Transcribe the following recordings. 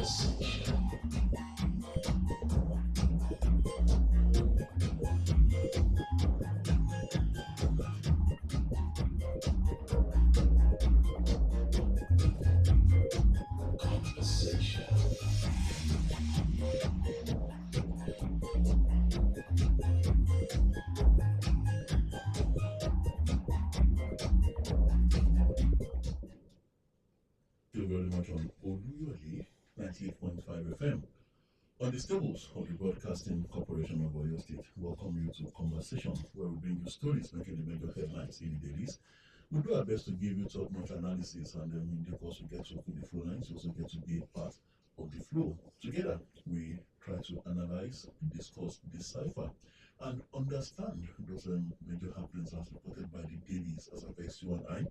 Thank you very much on Oluyole 98.5 FM. On the stables of the Broadcasting Corporation of Oyo State, welcome you to Conversation, where we bring you stories making the major headlines in the dailies. We do our best to give you top-notch analysis, and then in the course we get to open the flow lines, we also get to be a part of the flow. Together, we try to analyze, discuss, decipher, and understand those major happenings as reported by the dailies as affects you and I.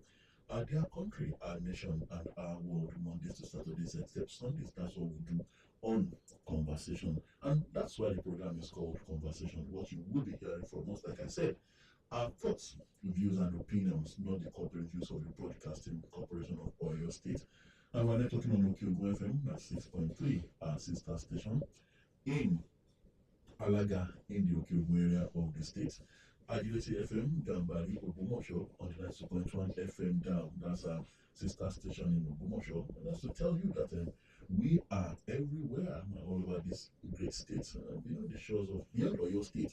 Their country, our nation, and our world, Mondays to Saturdays, except Sundays. That's what we do on Conversation. And that's why the program is called Conversation. What you will be hearing from us, like I said, our thoughts, views, and opinions, not the corporate views of the Broadcasting Corporation of Oyo State. And we're not talking on oluyolefm, that's 6.3, our sister station, in Alaga, in the Okyogun area of the state. Agility FM, Gambari, Ogumosho, on the 92.1 FM down. That's our sister station in Ogumosho. And that's to tell you that we are everywhere all over this great state, beyond the shores of, beyond Oyo State,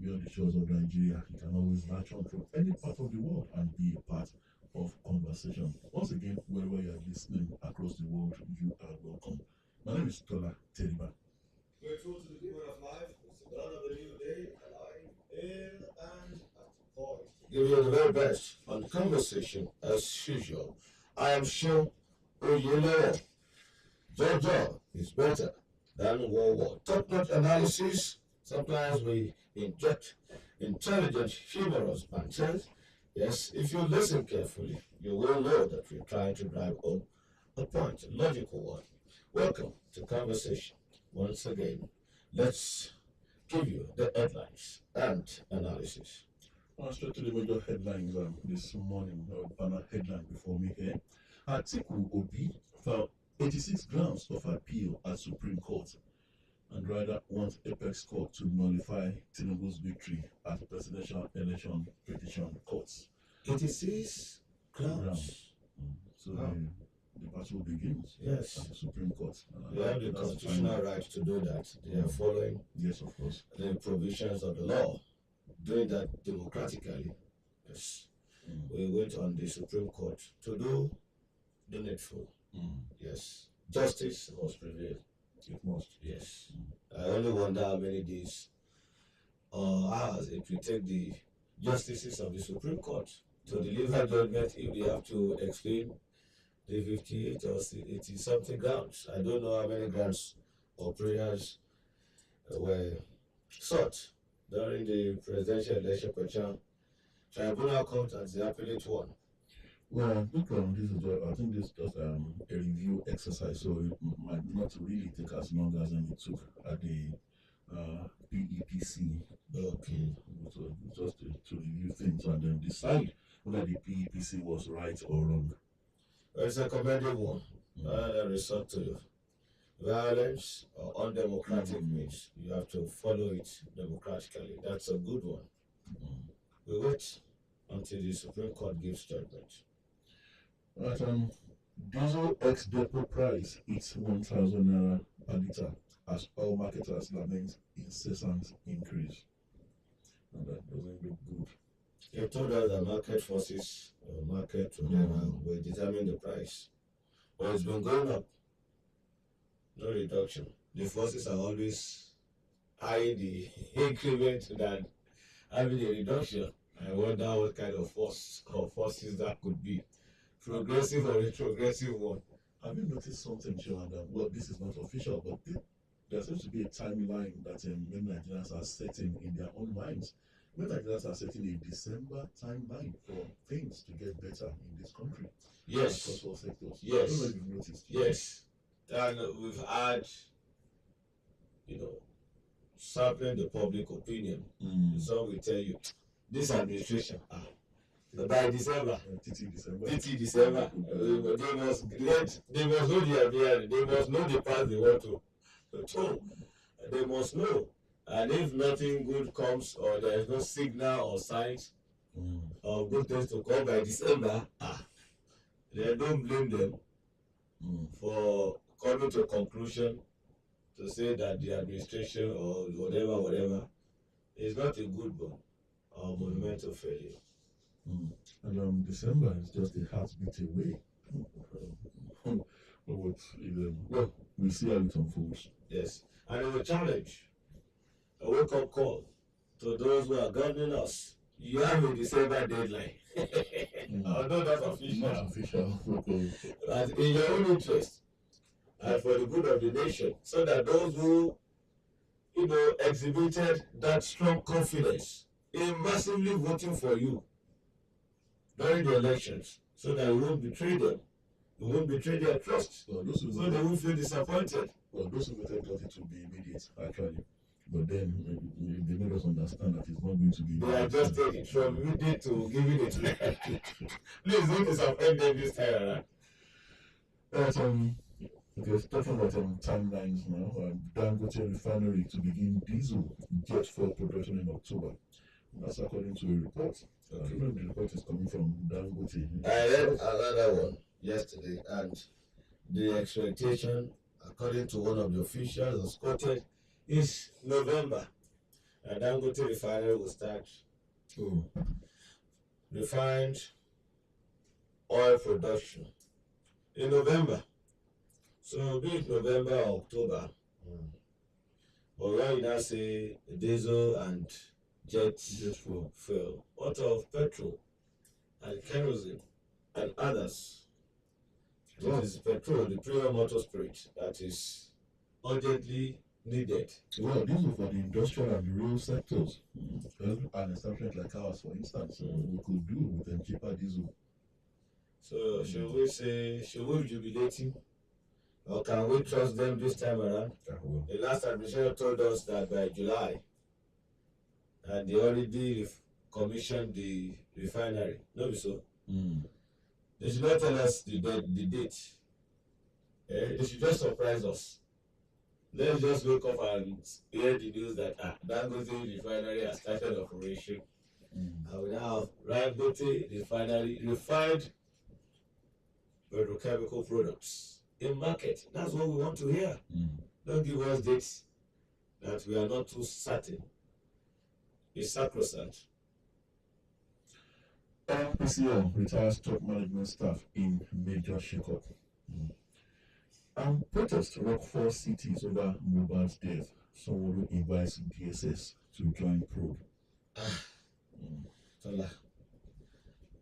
beyond the shores of Nigeria. You can always latch on from any part of the world and be a part of Conversation. Once again, wherever you are listening across the world, you are welcome. My name is Tola And Grateful to the giver of life. It's the dawn of a new day, alive, in and poised. Give you the very best on the conversation as usual. I am sure oluyolefm. Jojo is better than war. Top-notch analysis. Sometimes we inject intelligent, humorous banter. Yes, if you listen carefully, you will know that we're trying to drive home a point, a logical one. Welcome to Conversation. Once again, let's give you the headlines and analysis. Straight to the major headlines this morning. Banner headline before me here. Atiku Obi filed 86 grounds of appeal at Supreme Court, and rather wants Apex Court to nullify Tinubu's victory at presidential election petition courts. 86 grounds. So the battle begins. Yes. At the Supreme Court. They have the constitutional right to do that. They are following Yes, of course. the provisions of the law. Doing that democratically. Yes. We went on the Supreme Court to do the needful. Yes. Justice must prevail. It must. Yes. I only wonder how many days or hours it will take the justices of the Supreme Court to deliver judgment if they have to explain the 58 or 80 something grounds. I don't know how many grounds or prayers were sought during the presidential election petition. Tribunal Court and the appellate one. Well, I think this is just a review exercise, so it might not really take as long as it took at the PEPC. Okay. So just to review things and then decide whether the PEPC was right or wrong. It's a commendable one. And resort to violence or undemocratic means. You have to follow it democratically. That's a good one. We wait until the Supreme Court gives judgment. Right, diesel ex-depot price hits 1,000 naira per litre as oil marketers lament incessant increase. And that doesn't look good. They told us that market forces, market whatever, will determine the price. But it's been going up. No reduction. The forces are always high the increment than having a reduction. I wonder what kind of force or forces that could be. Progressive or retrogressive one. Have you noticed something, Sean? Well, this is not official, but there seems to be a timeline that many Nigerians are setting in their own minds. Many Nigerians are setting a December timeline for things to get better in this country. Yes. Across all sectors. Yes. I don't know if you've noticed. Yes. And we've had, sampling the public opinion. Some will tell you, this administration, by December. TT December. TT December. They must know their behind. They must know the path they want to. They must know. And if nothing good comes or there is no signal or signs of good things to come by December, then don't blame them for coming to a conclusion to say that the administration or whatever, is not a good one or monumental failure. And December is just a heartbeat away. Well, we'll see how it unfolds. Yes, and it's a challenge, a wake-up call to those who are governing us. You have a December deadline. Although that's official. Not official. But in your own interest and for the good of the nation, so that those who, exhibited that strong confidence in massively voting for you during the elections, so that you won't betray them, you won't betray their trust, so they won't feel disappointed. Well, those who voted got it to be immediate, actually. But then they made us understand that it's not going to be. They adjusted it from immediate to giving it. Please don't disappoint them this time around. Okay, talking about timelines now. Dangote refinery to begin diesel jet fuel production in October. That's according to a report. The report is coming from Dangote. I read another one yesterday, and the expectation, according to one of the officials was quoted, is November. And Dangote refinery will start refined oil production in November. So be it November or October. But when you now say diesel and jet fuel, what of petrol and kerosene and others? This is petrol, the premium motor spirit that is urgently needed. Well, diesel for the industrial and the rural sectors. An establishment like ours, for instance, we could do with cheaper diesel. So should we be jubilating? Or can we trust them this time around? The last administration told us that by July, and they already commissioned the refinery. No, so. They should not tell us the date. They should just surprise us. Let's just wake up and hear the news that Dangote refinery has started operation. And we now have Dangote refinery refined petrochemical products in market. That's what we want to hear. Don't give us dates that we are not too certain. It's sacrosanct. PCL retires top management staff in major shakeup. Protests rock 4 cities over Mohbad's death. Someone invites DSS to join probe. Tola.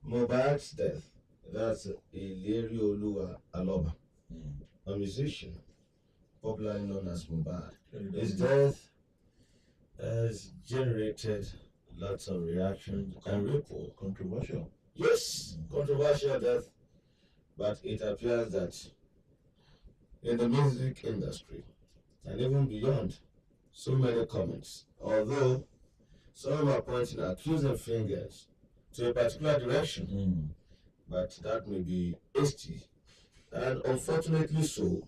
Mohbad's death. That's oluyolefm, a musician, popularly known as Mohbad. His death has generated lots of reaction and ripple. Controversial. Yes, controversial death. But it appears that in the music industry, and even beyond, so many comments, although some are pointing accusing fingers to a particular direction, but that may be hasty. And unfortunately so,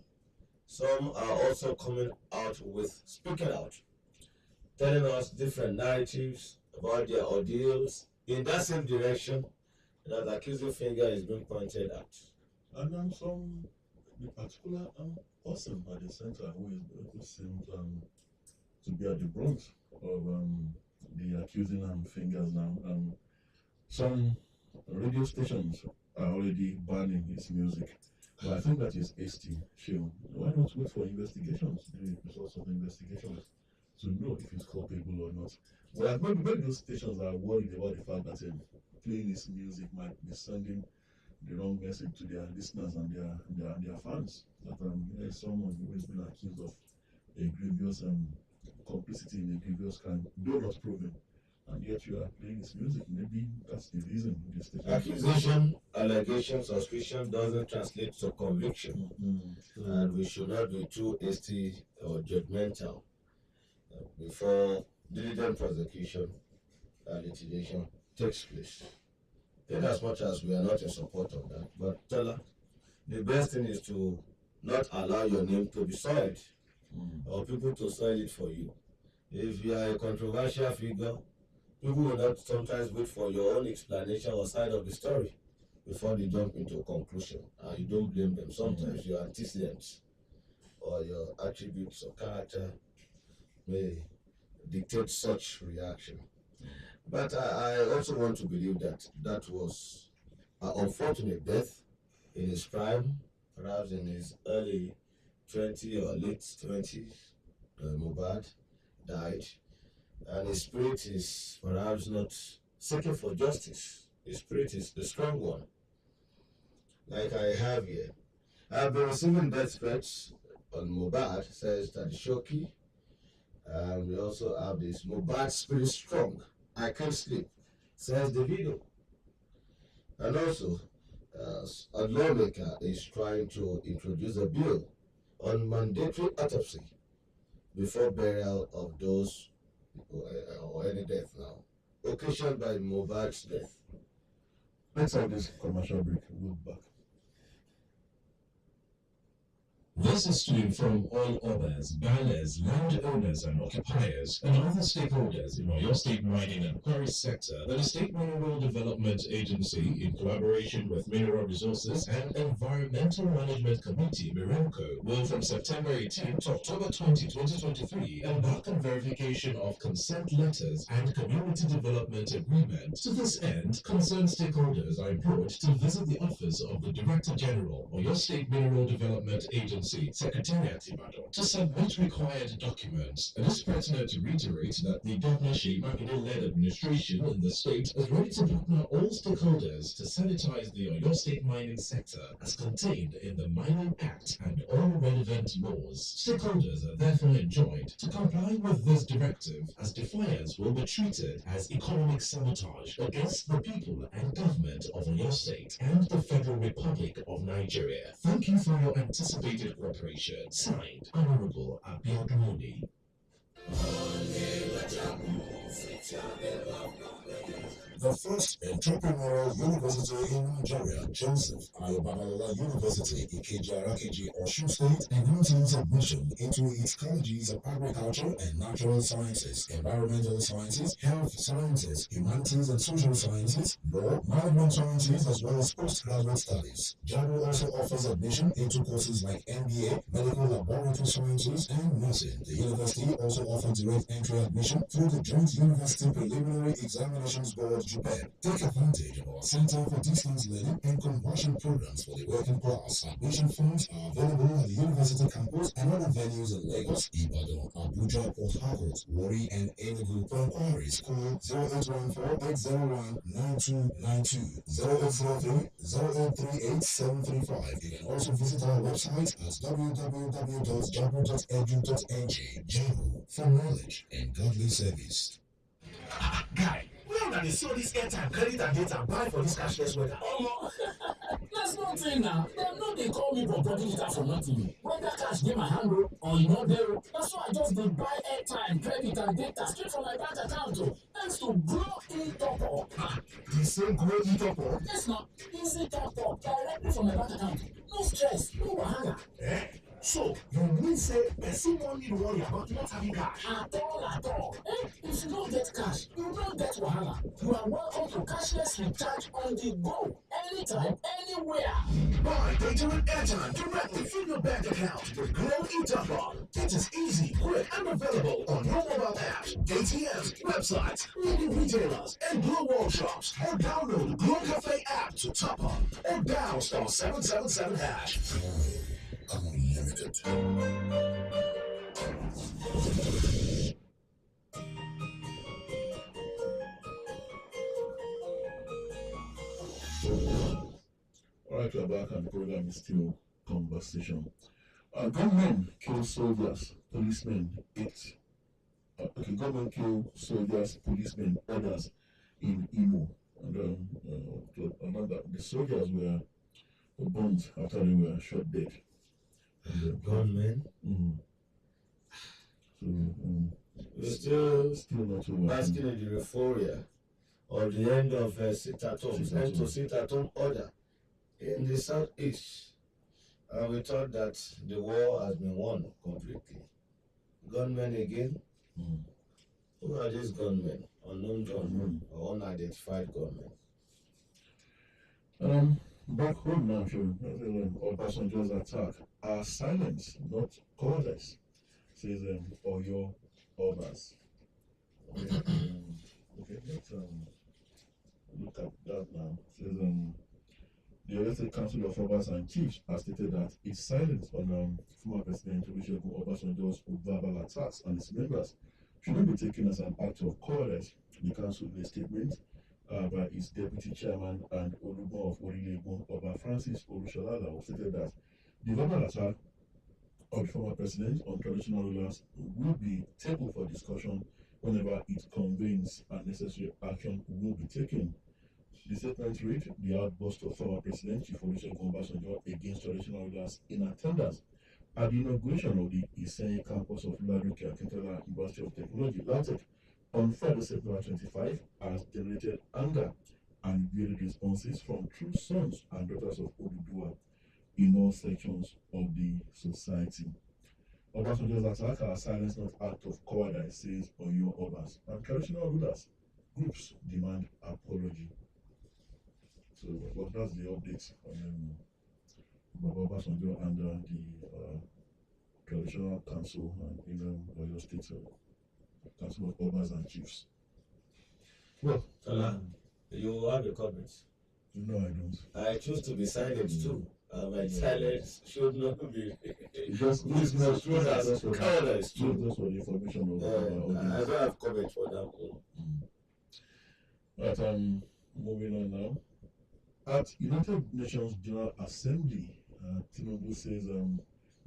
some are also coming out with, speaking out, telling us different narratives about their ordeals in that same direction that accusing finger is being pointed at. And then the particular person at the center who seems to be at the brunt of the accusing fingers now. Some radio stations are already banning his music. But I think that is hasty. Why not wait for investigations, the results of investigations, to know if he's culpable or not? Well, maybe those stations are worried about the fact that playing his music might be sending the wrong message to their listeners and their fans. That there's someone who has been accused of a grievous complicity in a grievous crime, though not proven, and yet you are playing his music. Maybe that's the reason. Accusation, allegation, suspicion doesn't translate to conviction, and we should not be too hasty or judgmental before diligent prosecution and litigation takes place. in as much as we are not in support of that. But Tola, the best thing is to not allow your name to be soiled or people to soil it for you. If you are a controversial figure, people will not sometimes wait for your own explanation or side of the story before they jump into a conclusion. And you don't blame them. Sometimes your antecedents or your attributes or character may dictate such reaction. But I also want to believe that that was an unfortunate death in his prime, perhaps in his early 20s or late 20s. Mubad died, and his spirit is perhaps not seeking for justice. His spirit is the strong one, like I have here. I have been receiving death threats on Mubad, says that Shoki. We also have this Mubad spirit strong. I can't sleep, says Davido. And also, a lawmaker is trying to introduce a bill on mandatory autopsy before burial of those or any death now, occasioned by Mubad's death. Let's have this commercial break. We'll be back. This is to inform all others, buyers, landowners and occupiers, and other stakeholders in your state mining and quarry sector that the State Mineral Development Agency, in collaboration with Mineral Resources and Environmental Management Committee, MIREMCO, will from September 18 to October 20, 2023, embark on verification of consent letters and community development agreement. To this end, concerned stakeholders are implored to visit the office of the Director General or your State Mineral Development Agency Secretariat Ibadan to submit required documents. It is pertinent to reiterate that the Governor Sheikh Makinde-led administration in the state is ready to partner all stakeholders to sanitize the Oyo State mining sector as contained in the Mining Act and all relevant laws. Stakeholders are therefore enjoined to comply with this directive, as defiance will be treated as economic sabotage against the people and government of Oyo State and the Federal Republic of Nigeria. Thank you for your anticipated cooperation. Signed, Honorable Abiodun Oni. The first entrepreneurial university in Nigeria, Joseph Ayobabalola University, Ikeji-Arakeji, Osun State, announces admission into its colleges of agriculture and natural sciences, environmental sciences, health sciences, humanities and social sciences, law, management sciences, as well as postgraduate studies. JADO also offers admission into courses like MBA, medical laboratory sciences, and nursing. The university also offers direct entry admission through the Joint University Preliminary Examinations Board, JUPEB. Take advantage of our Center for Distance Learning and Conversion programs for the working class. Admission forms are available at the university campus and other venues in Lagos, Ibadan, Abuja, Port Harcourt, Warri, and Enugu. For inquiries, call 0814-801-9292, 0803-0838-735. You can also visit our website at www.jabu.edu.ng. Jabu, for knowledge and godly service. Guy, where una dey see all this airtime, credit and data buy for this cashless weather? Omo, that's one thing now. Dem no dey call me bobo digital for nothing. Whether cash dey my hand or e no dey, that's why I just dey buy airtime, credit and data straight from my bank account thanks to Glow e-top-up. The same Glow e-top-up? Yes na, easy top-up directly from my bank account. No stress, no wahala. So, you mean say person no need worry about not having cash? At all. If you no get cash, you no get wahala. You are welcome to cashless recharge on the go, anytime, anywhere. Buy data and airtime directly from your bank account with Glow e-top-up. It is easy, quick, and available on your mobile apps, ATMs, websites, leading retailers, and Glow workshops. Or download Glow Cafe app to top up or dial *777#. Unlimited. All right, we're back, and the program is still conversation. Gunmen kill soldiers, policemen, gunmen kill soldiers, policemen, others in Imo. And the soldiers were burned after they were shot dead. Gunmen. So We're still not too basking in the euphoria or the end of sit-at-home, end to sit-at-home order in the southeast. And we thought that the war has been won completely. Gunmen again? Mm. Who are these gunmen? Unknown gunmen or unidentified gunmen? Back home now, Obasanjo's attack are silence, not cowardice, says Oyo Obas. Okay, let's look at that now. Says the Oyo State Council of Obas and Chiefs has stated that its silence on former President Olusegun Obasanjo's verbal attacks and its members shouldn't be taken as an act of cowardice. The council in a statement by its deputy chairman and Olugun of Orilegun, Oba Francis Olushalala, stated that the verbal attack of the former president on traditional rulers will be tabled for discussion whenever it convenes and necessary action will be taken. The statement read, the outburst of former President Chief Olusegun Obasanjo against traditional rulers in attendance at the inauguration of the Isenyi campus of Ladoke Akintola University of Technology, LAUTECH, on Friday, September 25, has generated anger and varied responses from true sons and daughters of Oduduwa in all sections of the society. Obasanjo's attack are silence, not act of cowardice, says Oyo Obas, and traditional rulers groups demand apology. So, well, that's the update on Baba Obasanjo and the traditional council in Oyo State Council of Obas and Chiefs. Well, Tola, you have a comment? no, I don't. I choose to be silent too. My silence should not be Just misconstrued as cowardice too. Just for the information of I don't have comment for that one. But moving on now. At United Nations General Assembly, Tinubu says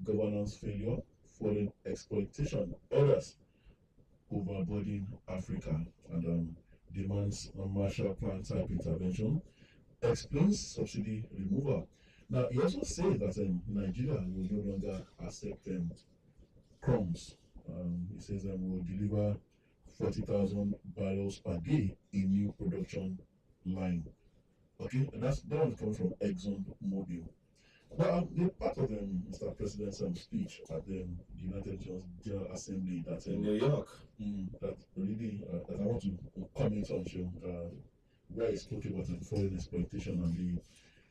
governance failure, foreign exploitation, others overburden Africa, and demands a Marshall Plan type intervention, explains subsidy removal. Now, he also says that Nigeria will no longer accept crumbs. He says will deliver 40,000 barrels per day in new production line. Okay, and that one comes from Exxon Mobil. But the part of Mr. President's speech at the United Nations General Assembly that In New York. that really that I want to comment on, where he spoke about foreign exploitation and the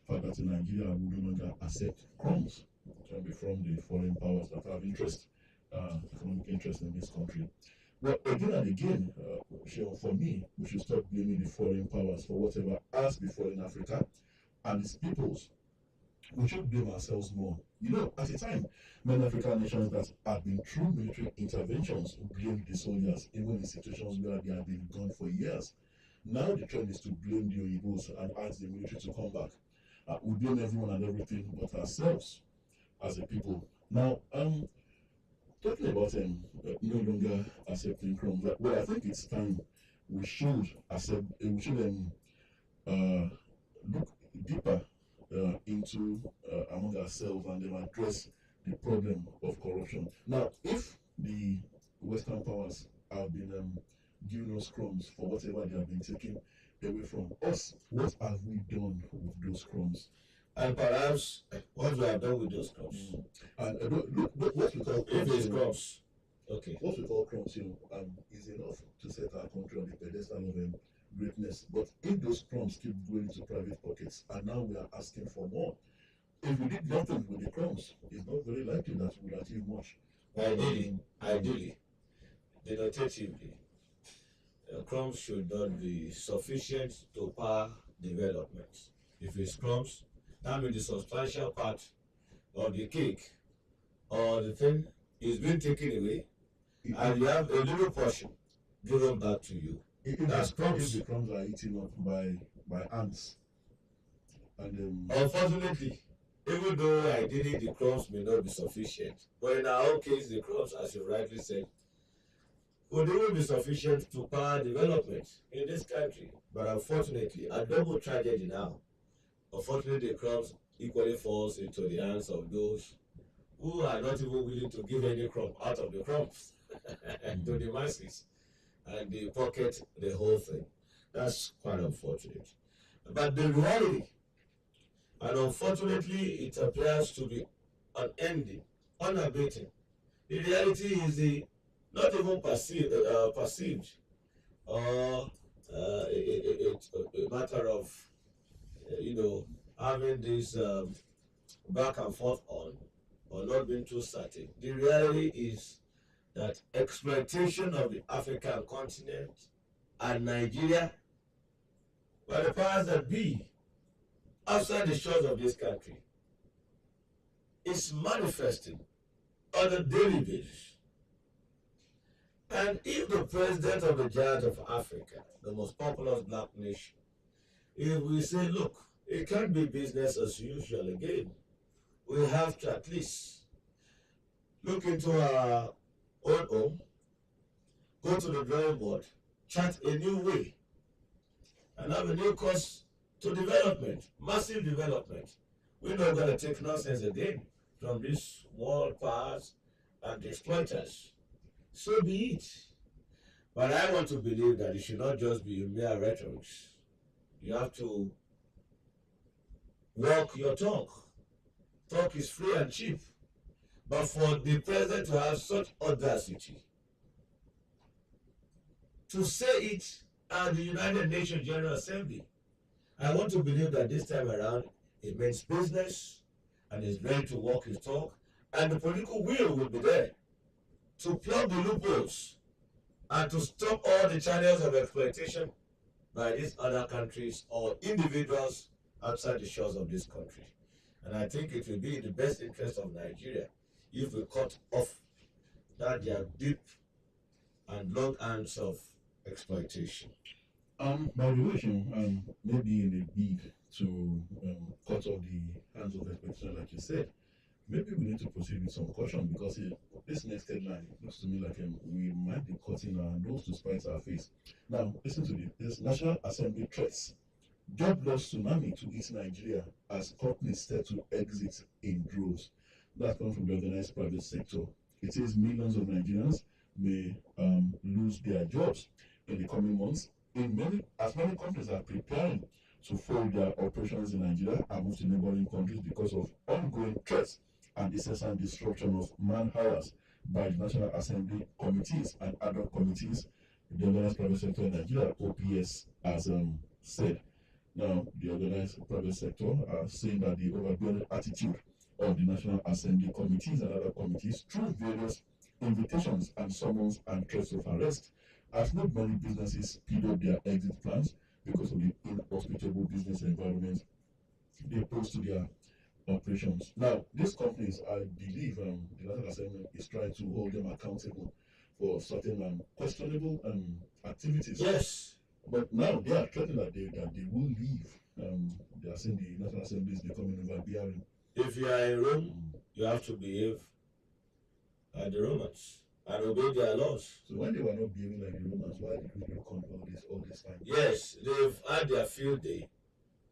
fact that Nigeria will no longer accept crumbs from the foreign powers that have economic interest in this country. But again and again, for me, we should stop blaming the foreign powers for whatever has befallen Africa and its peoples. We should blame ourselves more. You know, at a time, many African nations that have been through military interventions blamed the soldiers, even in situations where they have been gone for years. Now the trend is to blame the Oyibos and ask the military to come back. We blame everyone and everything but ourselves as a people. Now, talking about no longer accepting crumbs, well, I think it's time we should accept. We should look deeper into among ourselves and then address the problem of corruption. Now, if the Western powers have been giving us crumbs for whatever they have been taking away from us, what have we done with those crumbs? And perhaps what we have done with those crumbs. And look, what we call If it's crumbs, crumbs. Okay. what we call crumbs, is enough to set our country on the pedestal of greatness. But if those crumbs keep going to private pockets, and now we are asking for more, if we did nothing with the crumbs, it's not very likely that we will achieve much. Ideally, denotatively, crumbs should not be sufficient to power development. If it's crumbs, that means the substantial part of the cake or the thing is being taken away, and you have a little portion given back to you. That's crumbs. If the crumbs are eaten up by ants, and Unfortunately, even though ideally the crumbs may not be sufficient, but in our own case, the crumbs, as you rightly said, would even be sufficient to power development in this country. But unfortunately, a double tragedy now. Unfortunately, the crumbs equally falls into the hands of those who are not even willing to give any crumb out of the crumbs to the masses, and they pocket the whole thing. That's quite unfortunate. But the reality, and unfortunately, it appears to be unending, unabating. The reality is the not even perceived or it's a matter of having this back and forth on or not being too certain. The reality is that exploitation of the African continent and Nigeria by the powers that be outside the shores of this country is manifesting on a daily basis. And if the president of the giant of Africa, the most populous black nation, if we say, look, it can't be business as usual again, we have to at least look into our own home, go to the drawing board, chart a new way, and have a new course to development, massive development. We're not going to take nonsense again from these world powers and exploiters. So be it. But I want to believe that it should not just be mere rhetoric. You have to walk your talk. Talk is free and cheap. But for the president to have such audacity to say it at the United Nations General Assembly, I want to believe that this time around it means business and is ready to walk his talk, and the political will be there to plug the loopholes and to stop all the channels of exploitation by these other countries or individuals outside the shores of this country. And I think it will be in the best interest of Nigeria if we cut off that their deep and long arms of exploitation. By the way, Seun, maybe in a bid to cut off the hands of expectation, like you said, maybe we need to proceed with some caution because this next headline looks to me like we might be cutting our nose to spite our face. Now, listen to this. National Assembly threats job loss tsunami to hit Nigeria as companies set to exit in droves. That comes from the organized private sector. It says millions of Nigerians may lose their jobs in the coming months. As many companies are preparing to fold their operations in Nigeria and move to neighboring countries because of ongoing threats and incessant disruption of man hours by the National Assembly committees and other committees, the organized private sector in Nigeria, OPS, has said. Now, the organized private sector are saying that the overbearing attitude of the National Assembly committees and other committees through various invitations and summons and threats of arrest has made many businesses speed up their exit plans because of the inhospitable business environment they pose to their operations. Now, these companies, I believe the National Assembly is trying to hold them accountable for certain questionable activities. Yes. But now they are threatening that they will leave. They are saying the National Assembly is becoming overbearing. If you are in Rome, you have to behave like the Romans and obey their laws. So when they were not behaving like the Romans, why did we look on all this time? Yes, they've had their field day.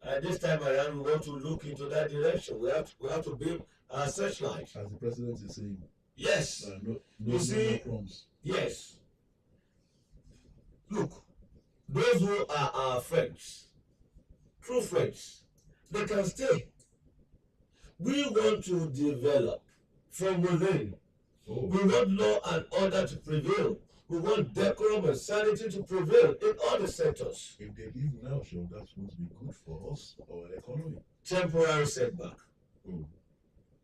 And this time around, we want to look into that direction. We have to build our searchlight. As the president is saying. Yes. You see, yes. Look, those who are our friends, true friends, they can stay. We want to develop from within. Oh. We want law and order to prevail. We want decorum and sanity to prevail in all the sectors. If they leave now, sure, that's going to be good for us, our economy. Temporary setback. Oh.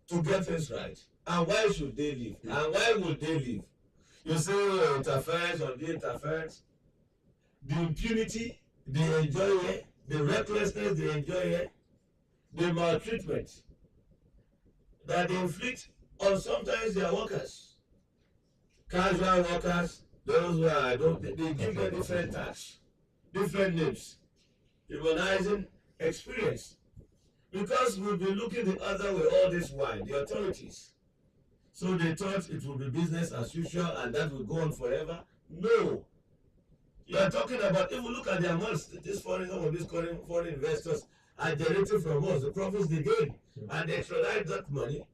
To get things right. And why should they leave? And why would they leave? You say interference or the interference. The impunity they enjoy here, the recklessness they enjoy here, the maltreatment that they inflict on sometimes their workers, casual workers, those who are they give them different tags, different names, humanizing experience. Because we've been looking the other way all this while, the authorities. So they thought it would be business as usual and that will go on forever. No. You are talking about, if we look at the amounts these foreign investors are generating from us, the profits they gain, and they extradite that money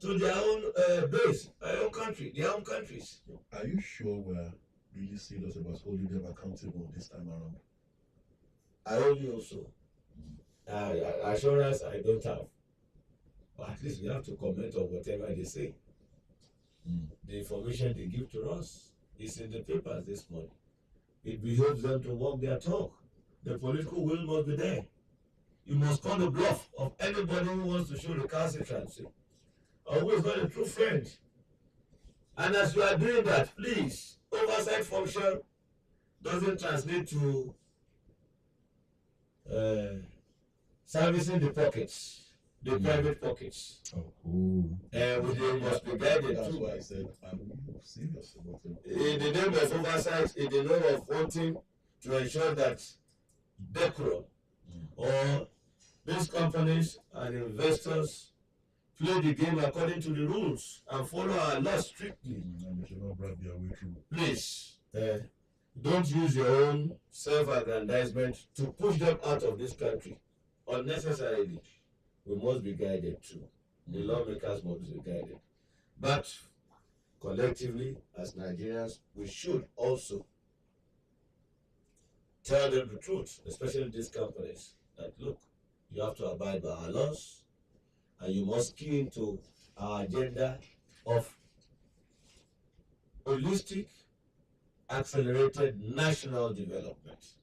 to their own base, their own country, their own countries. Are you sure we're really serious about holding them accountable this time around? I only also. Assurance I don't have. But at least we have to comment on whatever they say. The information they give to us is in the papers this morning. It behoves them to walk their talk. The political will must be there. You must call the bluff of anybody who wants to show recalcitrancy or who is not a true friend. And as you are doing that, please, oversight function doesn't translate to servicing the pockets, the private pockets. And they must be guided. That's too. why I said I'm serious about it. In the name of oversight, in the name of wanting to ensure that decorum or these companies and investors play the game according to the rules and follow our laws strictly. And they should not bribe their way through. Please, don't use your own self-aggrandizement to push them out of this country unnecessarily. We must be guided too. The lawmakers must be guided. But collectively, as Nigerians, we should also tell them the truth, especially these companies, that look, you have to abide by our laws and you must key into our agenda of holistic, accelerated national development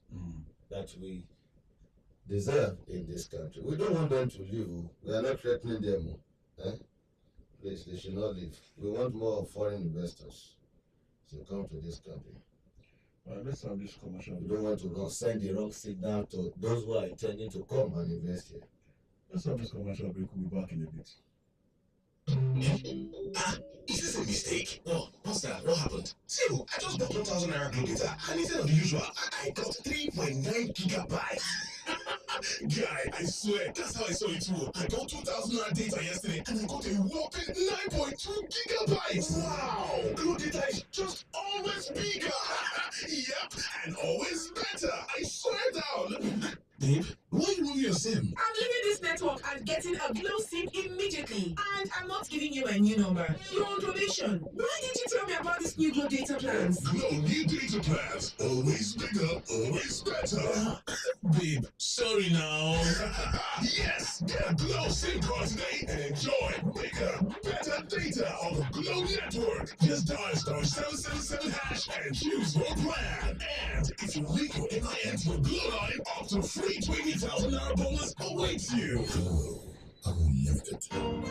that we deserve in this country. We don't want them to leave. We are not threatening them. Please, they should not leave. We want more foreign investors to come to this country. Let's have this commercial. We don't want to send the wrong signal to those who are intending to come and invest here. Let's have this commercial break. We'll be back in a bit. Is this a mistake? No, Pastor, what happened? See, I just bought 1,000 naira glow data, and instead of the usual, I got 3.9 gigabytes. Guy, I swear, that's how I saw it too. I got 2,000 naira data yesterday, and I got a whopping 9.2 gigabytes. Wow! Glow data is just always bigger. Yep, and always better. I swear down. Babe, why are you moving your SIM? I'm leaving this network and getting a Glow SIM immediately. And I'm not giving you my new number. You're on probation. Why did you tell me about this new Glow data plans? Glow new data plans. Always bigger, always better. Babe, sorry now. Yes, get a Glow SIM card today and enjoy bigger, better data on the Glow network. Just dial *777# and choose your plan. And if you link your NIN to a Glow line, up to free 20,000 naira bonus awaits you. Glow Unlimited. Mom,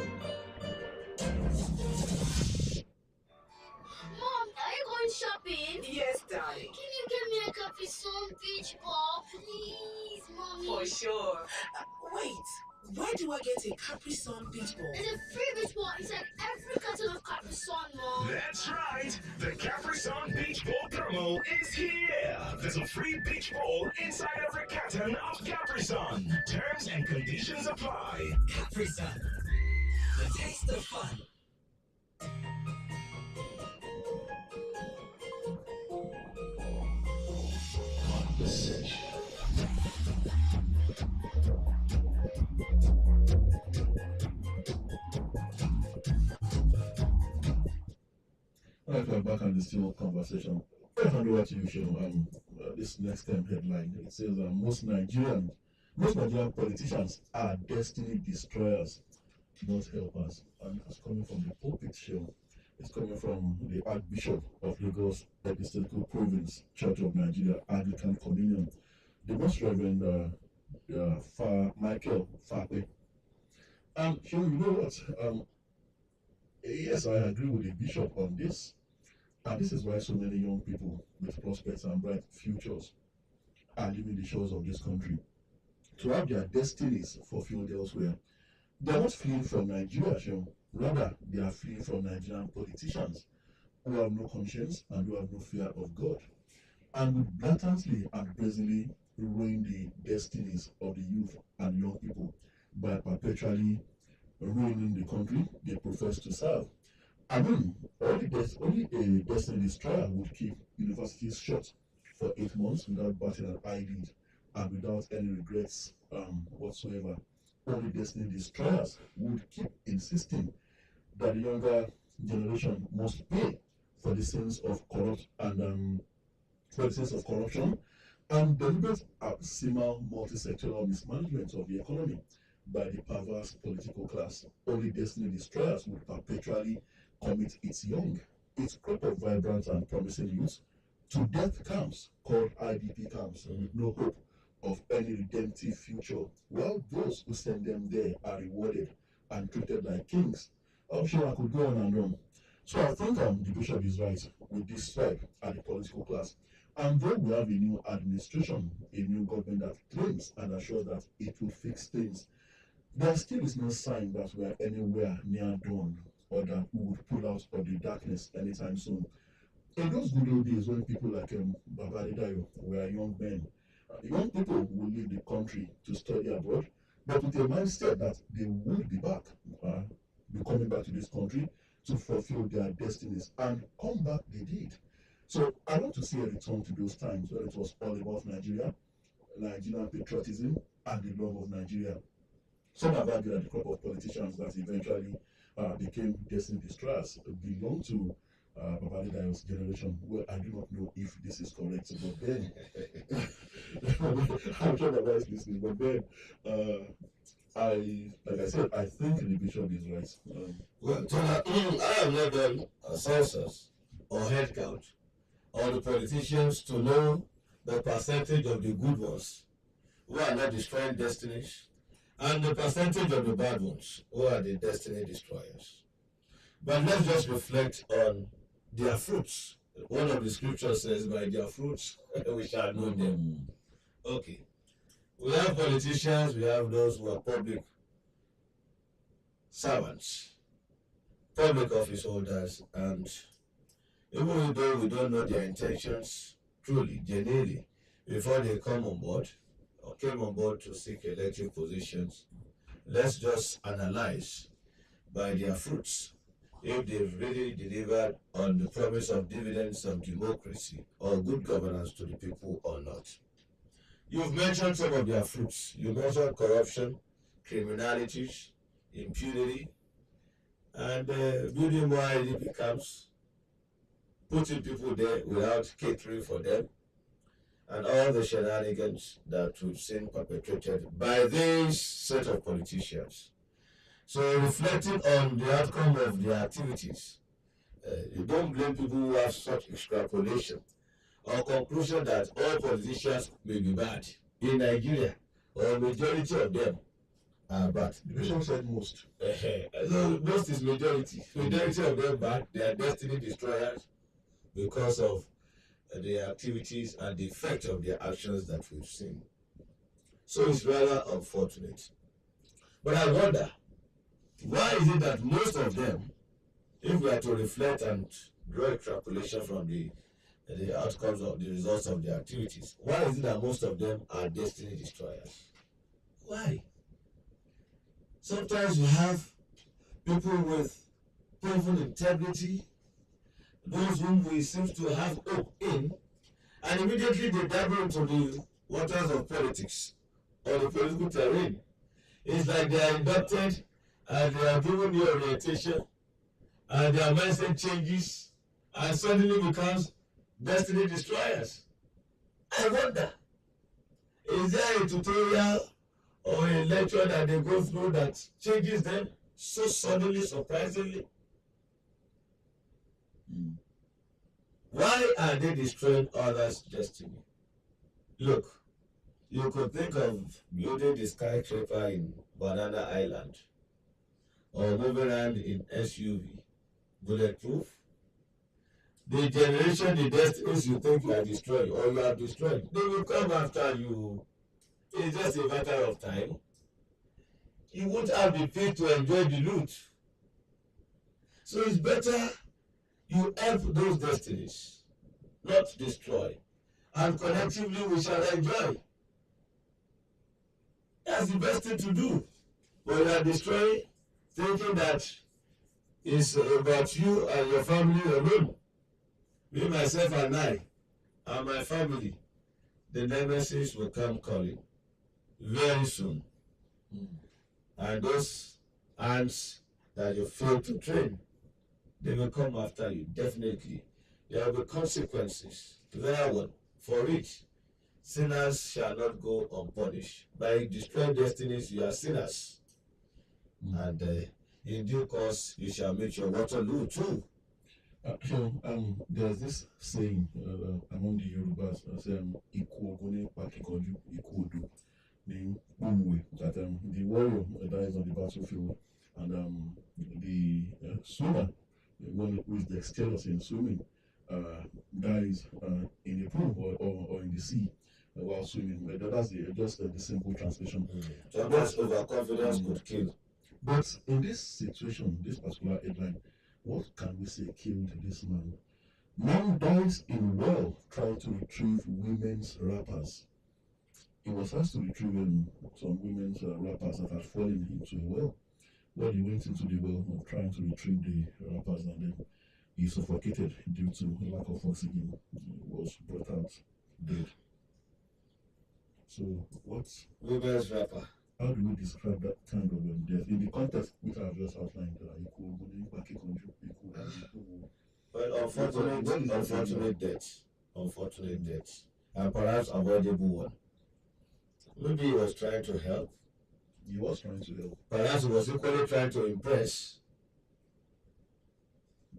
are you going shopping? Yes, darling. Can you get me a Capri Sun beach ball, please, Mommy? For sure. Wait, where do I get a Capri Sun beach ball? There's a free beach ball inside every carton of Capri Sun, Mom. That's right. The Capri Sun Beach Ball promo is here. There's a free beach ball inside every carton of Capri Sun. Terms and conditions apply. Capri Sun. The taste of fun. Conversation. Alright, we're back on the still conversation. I'll hand over to you, Seun. This next time headline, it says most Nigerian politicians are destiny destroyers, not helpers. And that's coming from the pulpit show. It's coming from the Archbishop of Lagos Episcopal Province Church of Nigeria Anglican Communion, the Most Reverend Michael Fape. Seun, you know what? Yes, I agree with the bishop on this. And this is why so many young people with prospects and bright futures are leaving the shores of this country to have their destinies fulfilled elsewhere. They are not fleeing from Nigeria, Seun. Rather, they are fleeing from Nigerian politicians who have no conscience and who have no fear of God, and would blatantly and brazenly ruin the destinies of the youth and young people by perpetually ruining the country they profess to serve. I mean, only a destiny destroyer would keep universities shut for 8 months without batting an eyelid and without any regrets whatsoever. Only destiny destroyers would keep insisting that the younger generation must pay for the sins of corruption and deliberate abysmal multi-sectoral mismanagement of the economy by the perverse political class. Only destiny destroyers would perpetually commit its young, its crop of vibrant and promising youth, to death camps called IDP camps with no hope of any redemptive future, while those who send them there are rewarded and treated like kings. I'm sure I could go on and on. So I think the bishop is right with this swipe at the political class. And though we have a new administration, a new government that claims and assures that it will fix things, there still is no sign that we are anywhere near dawn or that we would pull out of the darkness anytime soon. In those good old days when people like Baba Dayo were young men, young people would leave the country to study abroad, but with a mindset that they would be back, be coming back to this country to fulfill their destinies, and come back they did. So I want to see a return to those times where it was all about Nigeria, Nigerian patriotism, and the love of Nigeria. Some have argued that the crop of politicians that eventually became destiny destroyers belong to Babali Dayo's generation. Well, I do not know if this is correct, but then I'm sure Baba is listening. But then, like I said, I think the bishop is right. Well, Tola, I have not done a census or head count on the politicians to know the percentage of the good ones who are not destroying destinies and the percentage of the bad ones who are the destiny destroyers. But let's just reflect on their fruits. One of the scriptures says, by their fruits we shall know them. Okay. We have politicians, we have those who are public servants, public office holders, and even though we don't know their intentions truly, genuinely, before they come on board or came on board to seek elective positions, let's just analyze by their fruits if they've really delivered on the promise of dividends of democracy or good governance to the people or not. You've mentioned some of their fruits. You mentioned corruption, criminalities, impunity, and building more IDP camps, putting people there without catering for them, and all the shenanigans that we've seen perpetrated by this set of politicians. So reflecting on the outcome of their activities, you don't blame people who have such extrapolation or conclusion that all politicians may be bad in Nigeria, or majority of them are bad. The bishop said most. No, most is majority. Majority of them bad. They are destiny destroyers because of their activities and the effect of their actions that we've seen. So it's rather unfortunate. But I wonder, why is it that most of them, if we are to reflect and draw extrapolation from the outcomes of the results of their activities, why is it that most of them are destiny destroyers? Why? Sometimes you have people with proven integrity, those whom we seem to have hope in, and immediately they dabble into the waters of politics or the political terrain. It's like they are inducted and they are given the orientation and their mindset changes and suddenly becomes destiny destroyers. I wonder, is there a tutorial or a lecture that they go through that changes them so suddenly, surprisingly? Why are they destroying others' destiny? Look, you could think of building the skyscraper in Banana Island or moving around in SUV, bulletproof. The generation, the destinies you think you are destroying or you have destroyed, they will come after you. It's just a matter of time. You won't have the faith to enjoy the loot. So it's better you help those destinies, not destroy. And collectively we shall enjoy. That's the best thing to do. But you are destroying, thinking that it's about you and your family alone. Me, myself, and I, and my family, the nemesis will come calling very soon. And those ants that you fail to train, they will come after you, definitely. There will be consequences, there one, for it. Sinners shall not go unpunished. By destroying destinies, you are sinners. And in due course, you shall meet your Waterloo too. There's this saying among the Yorubas, "Iku ogone pakikoju, iku odo," meaning that the warrior dies on the battlefield, and the swimmer, one who is dexterous in swimming, dies in a pool or in the sea while swimming. That's just the simple translation. Sometimes overconfidence could kill. But in this situation, this particular headline, what can we say killed this man? Man dies in well trying to retrieve women's wrappers. He was asked to retrieve some women's wrappers that had fallen into a well. Well, he went into the well trying to retrieve the wrappers, and then he suffocated due to lack of oxygen. He was brought out dead. So, what's Women's rapper. how do we describe that kind of death in the context which I have just outlined? Well, unfortunate death. Unfortunate death. And perhaps avoidable one. Maybe he was trying to help. He was trying to help. Perhaps he was equally trying to impress.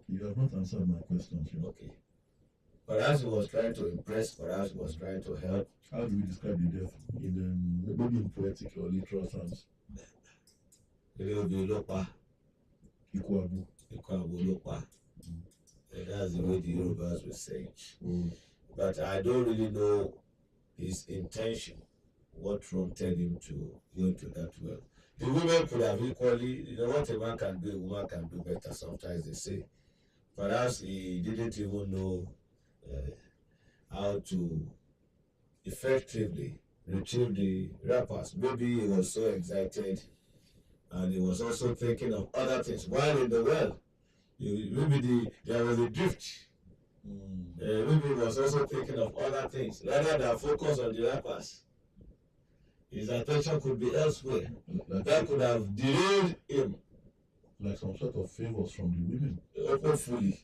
You have not answered my question, sure. Okay. Perhaps he was trying to impress, perhaps he was trying to help. How do we describe the death in maybe in poetic or literal terms? Lopa. Ikwabu. Lopa. That's the way the Yorubas will say it. Mm. But I don't really know his intention. What prompted him to go into that well? The women could have equally, what a man can do, a woman can do better, sometimes they say. Perhaps he didn't even know how to effectively retrieve the wrappers. Maybe he was so excited and he was also thinking of other things. While in the well, maybe there was a drift. Maybe he was also thinking of other things rather than focus on the wrappers. His attention could be elsewhere. That could have derailed him. Like some sort of favors from the women. Hopefully.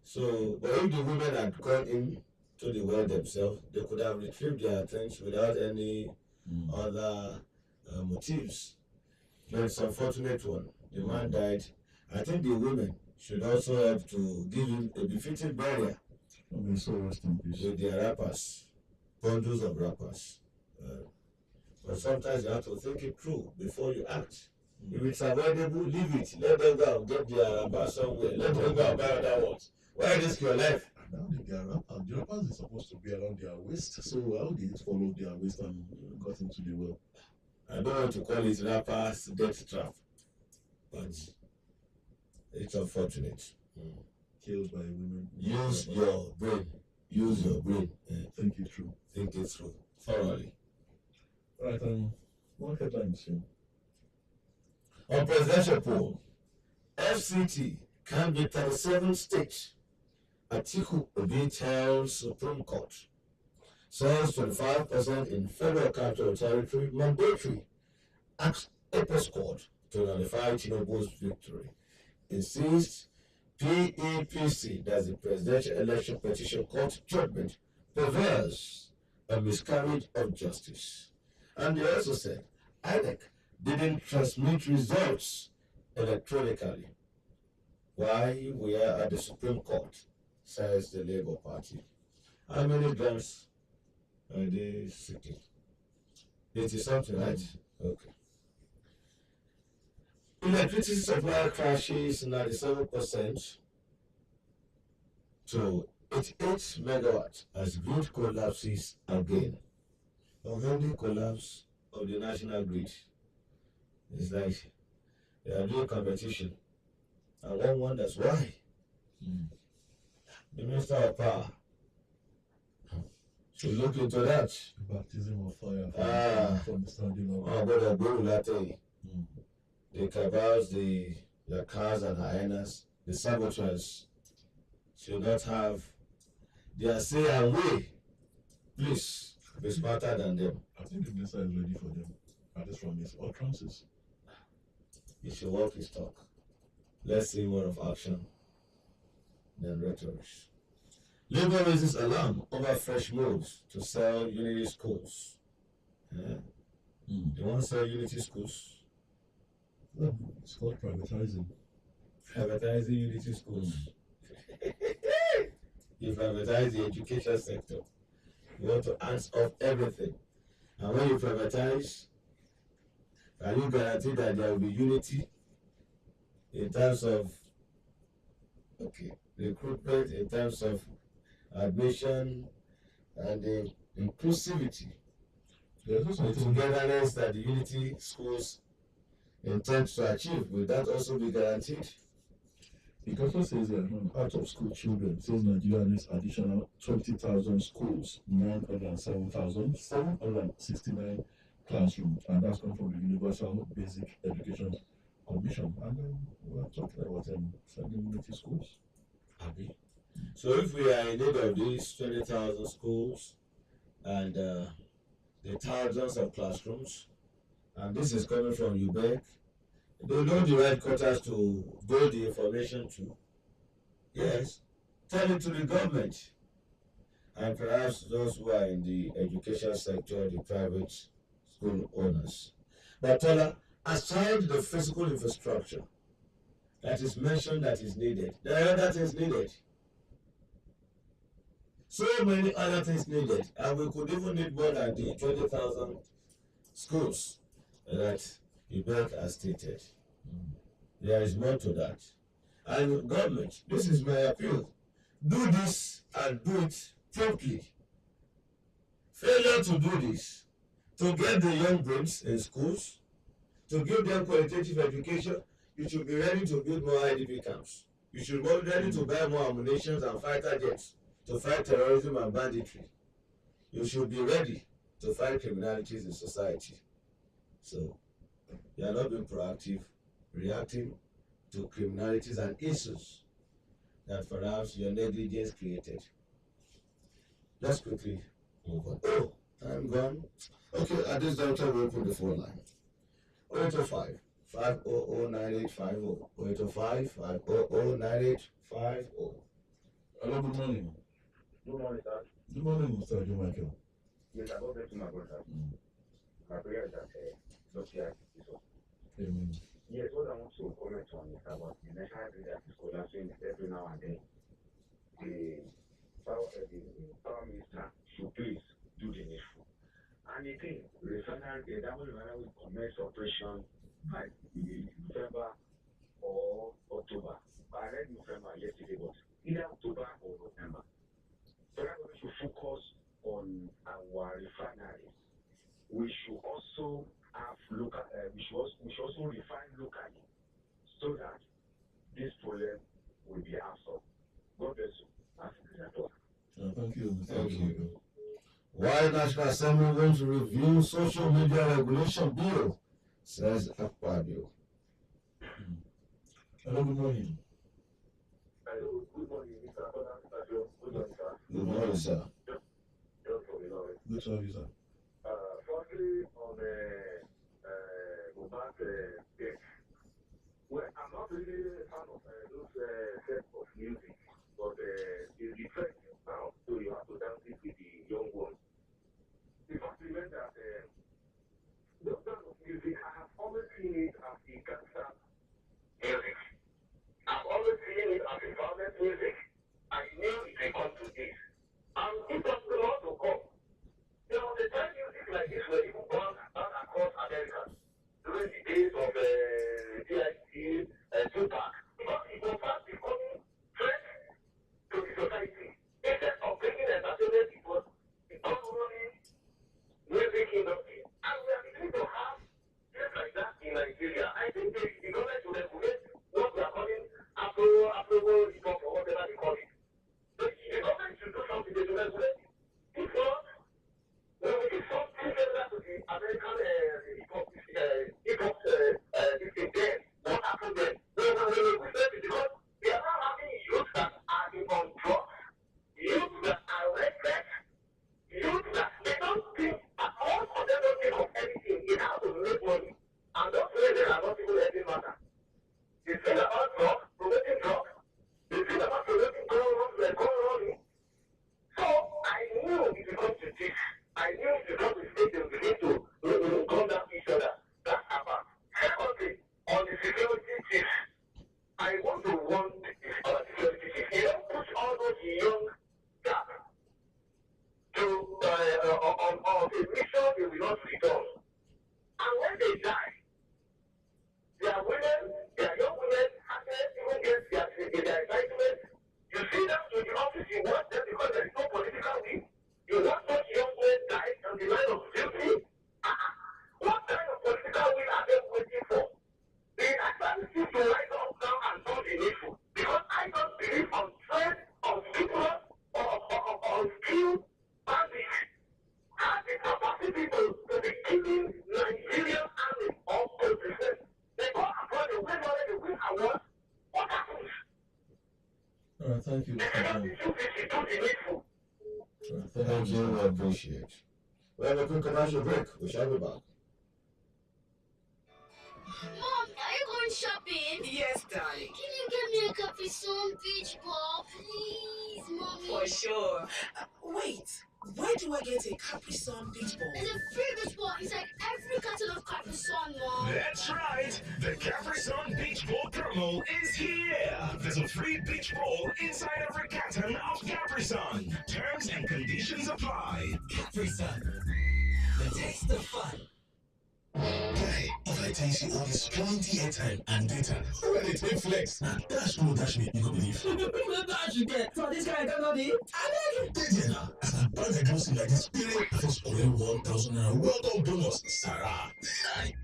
So, but if the women had gone in to the well themselves, they could have retrieved their things without any other motives. But it's unfortunate one. The man died. I think the women should also have to give him a befitting burial. So rest in peace. With their wrappers, bundles of wrappers. But sometimes you have to think it through before you act. If it's avoidable, leave it. Let them go and get their wrappers somewhere. Let them go and buy other ones. Why risk your life? Now the wrappers is supposed to be around their waist. So how did it follow their waist and got into the well? I don't want to call it wrappers death trap, but it's unfortunate. Killed by women. Use your brain. Use your brain. Think it through. Think it through thoroughly. Right, one headline soon. On presidential poll, FCT can be 37 states. Atiku Obi tells Supreme Court. Says 25% in Federal Capital Territory mandatory. Asks Apex Court to nullify Tinubu's victory. Insists PEPC, that's the Presidential Election Petition Court judgment, perverse a miscarriage of justice. And they also said INEC didn't transmit results electronically. Why we are at the Supreme Court, says the Labour Party. How many grants are they seeking? 80 something, right? Okay. Electricity supply crashes 97% to 88 megawatts as grid collapses again. Unhealthy collapse of the national grid. It's like they are doing competition. And one wonders why. The Minister of Power should look into that. Baptism of fire from the standing of. Oh, but I go with that. The cabals, the cars and hyenas, the saboteurs should not have their say and way. Please be smarter than them. I think the minister is ready for them. At least from his utterances. He should walk his talk. Let's see more of action than rhetoric. Labour raises alarm over fresh moves to sell unity schools. Yeah. They want to sell unity schools. No, it's called privatizing. Privatizing unity schools. You privatize the education sector. You want to hands off everything. And when you privatize, can you guarantee that there will be unity in terms of recruitment, in terms of admission, and the inclusivity, There's also the something togetherness that the unity schools intend to achieve? Will that also be guaranteed? it also says that out of school children, it says Nigeria needs additional 20,000 schools, 907,769 classrooms, and that's come from the Universal Basic Education Commission. And we're talking about sending unity schools. Abi. So if we are in need of these 20,000 schools and the thousands of classrooms, and this is coming from UBEC, they know the right quarters to go the information to. Yes, tell it to the government and perhaps those who are in the education sector, the private school owners. But Tola, aside the physical infrastructure that is mentioned that is needed, there are other things needed. So many other things needed, and we could even need more than the 20,000 schools that UBEC has stated. There is more to that. And government, this is my appeal. Do this and do it promptly. Failure to do this, to get the young brains in schools, to give them qualitative education, you should be ready to build more IDP camps. You should be ready to buy more ammunition and fighter jets to fight terrorism and banditry. You should be ready to fight criminalities in society. So, you are not being proactive, reacting to criminalities and issues that perhaps your negligence created. Let's quickly move on. Oh, time gone. Okay, at this juncture, we'll open the phone line. 0805 500 9850. 0805 500 9850. Hello, good morning. Good morning, sir. Good morning, Mr. Joe Michael. Yes, I got back to my brother. My prayer is that Lord hear Jesus. Amen. Yes, what I want to comment on is about the national grid that is collapsing every now and then. The power minister should please do the needful. And again, the double refinery will commence operation by November or October. I read November yesterday, but either October or November. So that we should focus on our refineries. We should also have local. We should also refine locally, so that this problem will be answered. God bless you. Thank you, Mr. Thank Joe you. Michael. Why National Assembly going to review social media regulation bill, says Akpabio. Hello, good morning. Hello, good morning, Mr. Good morning, sir. Good morning, sir. Just for the knowledge. Good to have you, sir. Firstly, on Mohbad death, well, I'm not really a fan of those sets of music, but it's the trend now, so you have to dance it with the young ones. You must remember that those kind of music, I have always seen it as the gangster music. I've always seen it as a violent music. I knew it would come to this. And it was the Lord to come. There was a time music like this where people banned across America during the days of DIC, Tupac. young gap to of a mission they will not return. And when they die, their women, their young women, even get their entitlement. You see them to the office, you want them because there is no political will. You want such young men die on the line of duty. What kind of political will are they waiting for? They actually seem to rise up now and solve the issue. Because I don't believe on trend, on people, on skill, bandits have the capacity to be killing Nigerian army or police. They go abroad, they win money, they win awards. What happens? All right, thank you, They Mr. cannot John. be too busy to the needful. All right, Thank you, you, Mr. I appreciate. We have a quick commercial break. We shall be back. Mom, are you going shopping? Yes, darling. Can you get me a Capri Sun beach ball, please, Mommy? For sure. Wait, where do I get a Capri Sun beach ball? There's a free beach ball inside every carton of Capri Sun, Mom. That's right. The Capri Sun Beach Ball promo is here. There's a free beach ball inside every carton of Capri Sun. Terms and conditions apply. Capri Sun, the taste of fun. Guy, if I tell you all this plenty airtime and data, where they take flex? Nah, dash no dash me, you go believe. Dash you get for this guy cannot be. I beg you. Now, as I buy the grocery like this, spirit, I just only 1,000 naira welcome bonus, Sarah.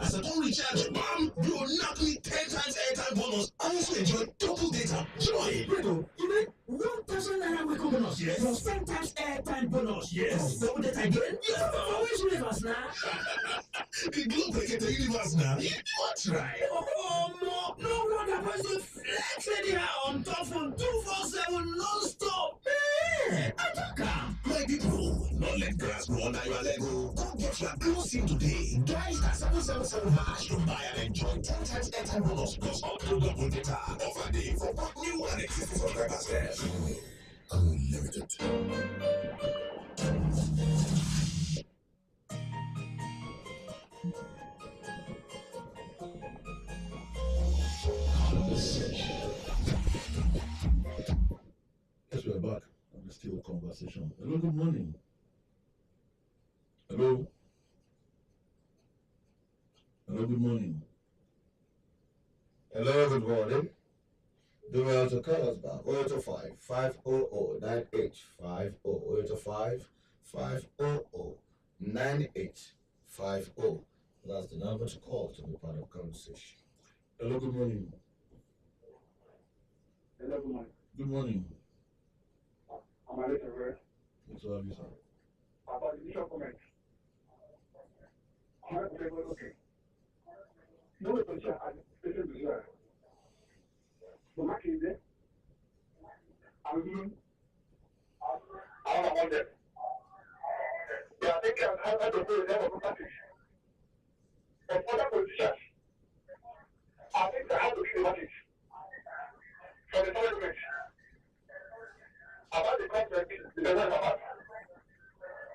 As I don't recharge, bam, you knock me 10 times airtime bonus. I also enjoy double data. Joy. Bro, you mean 1,000 naira welcome bonus? Yes. Plus 10 times airtime bonus? Yes. Double data again? Yes. For which universe now? The globe breaker the universe now. You want right? Oh, no wonder person flex anyhow on top from 247 non-stop. Man, I don't come. My people, not let grass grow under your leg. Go get your glow sim today. Guys, at 777 hash to buy and enjoy 10 times airtime bonus plus up to double data. Offer day for both new and existing subscribers. Unlimited. Yes, we are back. And still conversation. Hello, good morning. Hello. Hello, good morning. Hello, good morning. Do well to call us back. 0805 500 9850. 0805 500 9850. That's the number to call to be part of the conversation. Hello, good morning. Hello, good morning. Good morning. I'm a little rare. Good to have you, sir. About the initial comment. I'm not going to okay. No position as patient is there. The mark is there. I'm doing. I want them. They are thinking how to pay them of practice. But other politicians, I think they have to be the market for the government. About the concept, the world about.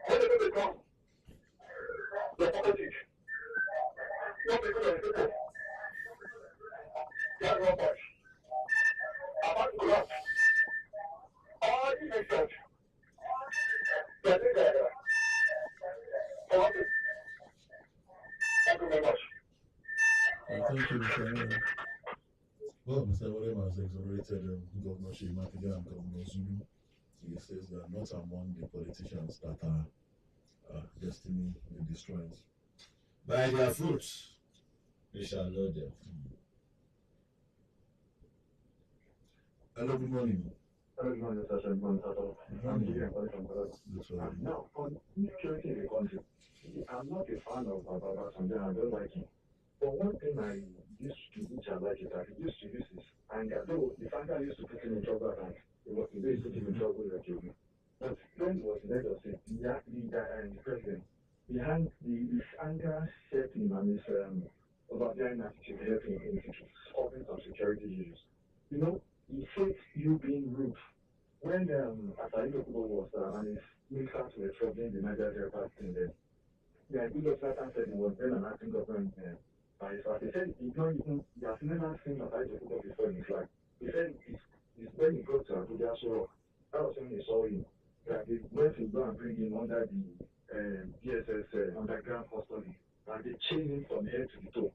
When the people come, the politics. Not because of the people. They are robots. About the corrupt. All the nations. They are doing their politics. Thank you very much. Thank you, Mr. Aaron. Well, Mr. William has exonerated Governor Sheyi Makinde and Governor Zulu. He says they are not among the politicians that are destiny destroyers. By their fruits, we shall know them. Hello, good morning. Good morning, Sasha. Good morning, Sasha. Good I'm morning. here from Colorado. Good to have you. Now, on insecurity in the country, I'm not a fan of Baba Sanjay. I don't like him. But one thing I used to, which I like, is that he used to use his anger. Though the anger used to put him in trouble, and it was the way he put him in trouble that killed him. But when he was the head of state, the president, behind his anger shaped him and his overbearing attitude helped him in solving some security issues. You know, he hates you being rude. When Asari Dokubo was and his ministers were troubling the Niger Delta thing then, yeah, good Satan said he was then an acting government by his he said he has never seen Asari Dokubo before in his life. He said it's when he got to Abuja, so That was when they saw him. That they went to go and bring him under the DSS underground custody, and they chained him from head to the toe.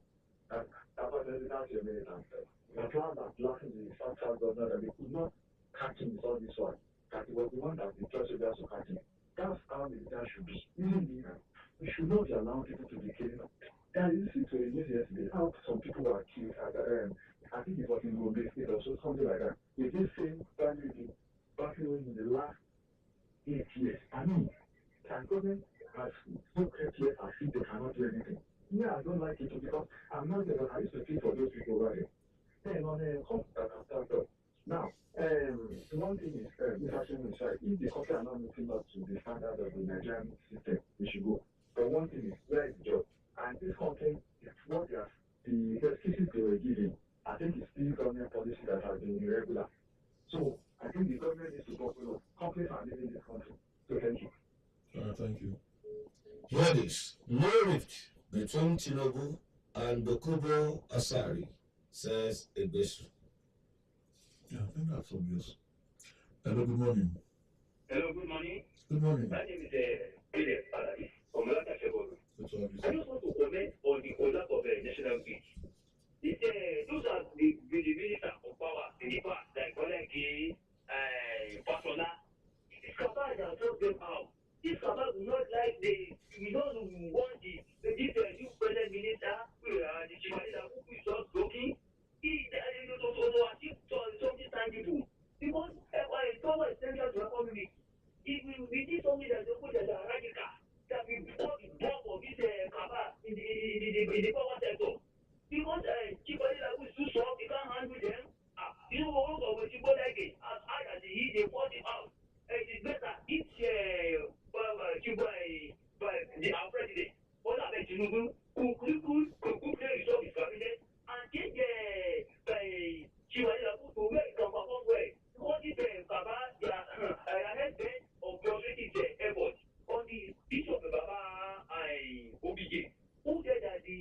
And after that's your minute after. At last the central governor that they could not catch him with all this one. That he was the one that the trust soldiers to catch him. That's how military should be. Even we should not be allowing people to be killing. There is a situation yesterday how some people were killed at I think it was in Gombe State or so, something like that. With this same family battling in the last 8 years. I mean, can government has so careless as if they cannot do anything. Yeah, I don't like it because I'm not there, but I used to feel for those people over there. Then on a now, one thing is, Mr. Shem is right. If the country are not meeting up to the standard of the Nigerian system, we should go. But one thing is, where is the job? And this country is what they are, the excuses they were giving, I think it's still government policy that has been irregular. So I think the government needs to go, companies are leaving this country. So thank you. Thank you. Hear this. No rift between Tinubu and Dokubo Asari, says Ebesu. Yeah, I think that's obvious. Hello, good morning. Hello, good morning. Good morning. My name is Philip Paradis from Malaka Sheboru. Good to have you, I sir. just want to comment on the collapse of National Grid. Those are the minister of power in the past, like Olegi, Fasola. This cabal that brought them out. This cabal will not like we don't want this new present minister, the Chimalida, who is just joking. He to achieve something tangible. Because power is central to our community. We need something that's radical, that we brought the bomb of this cabal in the power sector. Because Chimalida is too soft, he can't handle them. You know what of Chimalida as hard as he is, they force him out. It is better if our president, Bola Ahmed Tinubu, could resolve his cabinet and take Chimalida to where it can perform well. Because this Baba, they are ahead of frustrating effort on the issue of Baba OBJ. Who said that the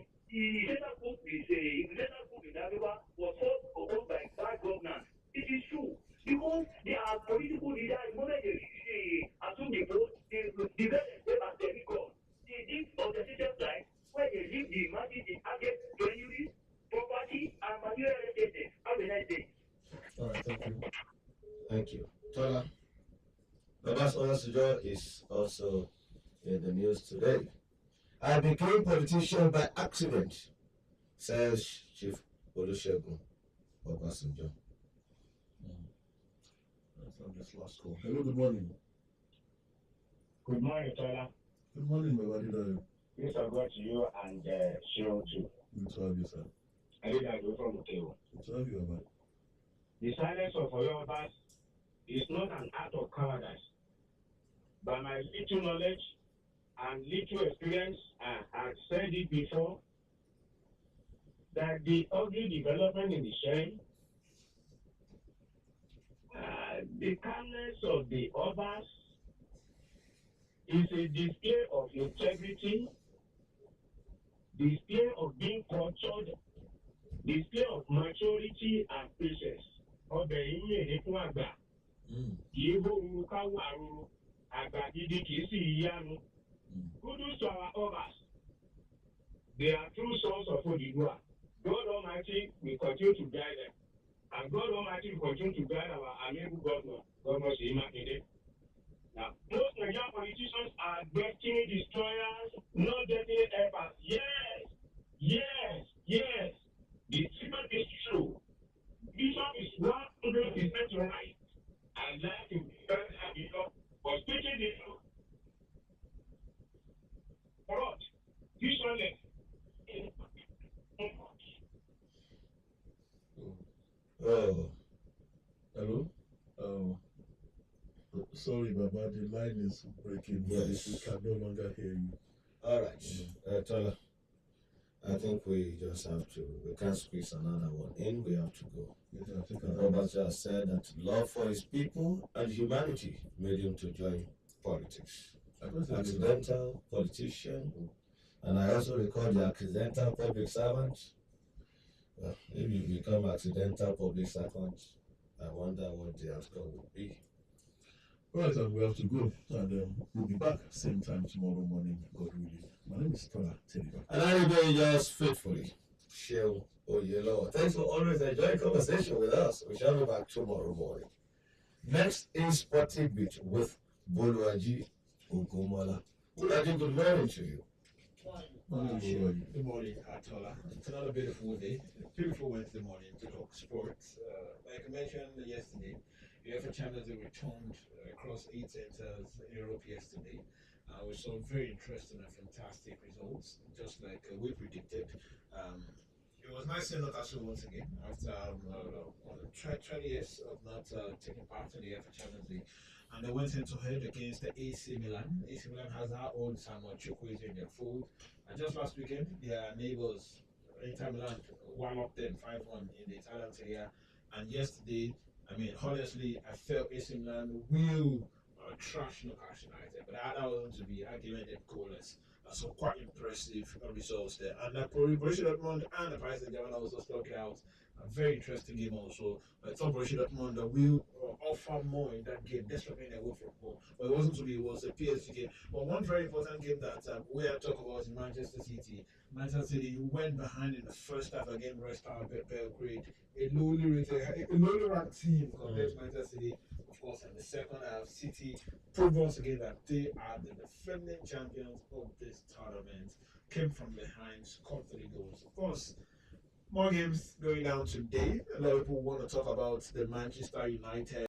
central group in Africa was caused by bad governance? It is true. Because they are political leaders, the moment they assume the post, they develop them as demigods. They think of the system like where they leave the masses in target treasuries, property, and material assets. Have a nice day. All right, thank you. Thank you. Tola. Baba's Olasujo is also in the news today. I became politician by accident, says Chief Olusegun Obasanjo. That's on this last call. Hello, good morning. Good morning, Tola. Good morning, my buddy. Peace of God to you and Sharon too. Good to have you, sir. I did that from the table. Good to have you, Abba. The silence of Oyobas is not an act of cowardice. By my little knowledge and little experience, I had said it before, that the ugly development in the shell, the calmness of the others is a display of integrity, display of being cultured, display of maturity and patience. Ọbẹ̀ yìí ní èdè fún àgbà. Kì í bóru káwọ́ àrùn àgbà gidi kì í sì yánu. Kudos to our others. They are true sons of Odidua. God Almighty will continue to guide them. And God Almighty will continue to guide our amiable governor, Governor Seyi Makinde. Now, most Nigerian politicians are destiny destroyers, not destiny helpers. Yes. The statement is true. Bishop is 100% right. I'd like to thank Bishop for speaking the truth. Corrupt, visionless. Oh, Hello? Sorry, Baba, the line is breaking. Yes. We can no longer hear you. all right. Tola, I think we just have to, we can't squeeze another one in. We have to go. Yes, I think Robert just said that love for his people and humanity made him to join politics. Accidental politician, and I also recall the accidental public servant. Well, if you become accidental public servant, I wonder what the outcome would be. Right, and we have to go. And we'll be back same time tomorrow morning, God willing. My name is Tola And I remain yours faithfully, Sheil Oyelo. Thanks for always enjoying conversation with us. We shall be back tomorrow morning. Next is Sporting Beat with Boluaji Ogomola. Boluaji, good morning to you. Good morning, Tola. It's another beautiful Wednesday morning to talk sports. Like I mentioned yesterday, UEFA Champions League returned across 8 centers in Europe yesterday. We saw very interesting and fantastic results, just like we predicted. Um, it was nice seeing Natasha once again after 20 years of not taking part in the UEFA Champions League. And they went head to head against the AC Milan. AC Milan has our own Samuel Chukwueze in their fold. And just last weekend, their neighbors, Inter Milan, won up them 5-1 in the Italian Serie A. And yesterday, I mean, honestly, I felt AC Milan will trash Newcastle United, but that wasn't to be. I gave them goalless. So quite impressive results there. And Borussia Dortmund and the Paris Saint-Germain also stuck it out. A very interesting game also. I thought Borussia Dortmund will offer more in that game, despite being away from home. But it wasn't to be. It was a PSG game. But one very important game that we are talking about is Manchester City. Manchester City went behind in the first half against Red Star Belgrade, a lowly ranked team compared to Manchester City. Of course, in the second half, City proved once again that they are the defending champions of this tournament. Came from behind, scored 3 goals. Of course, more games going down today. A lot of people want to talk about the Manchester United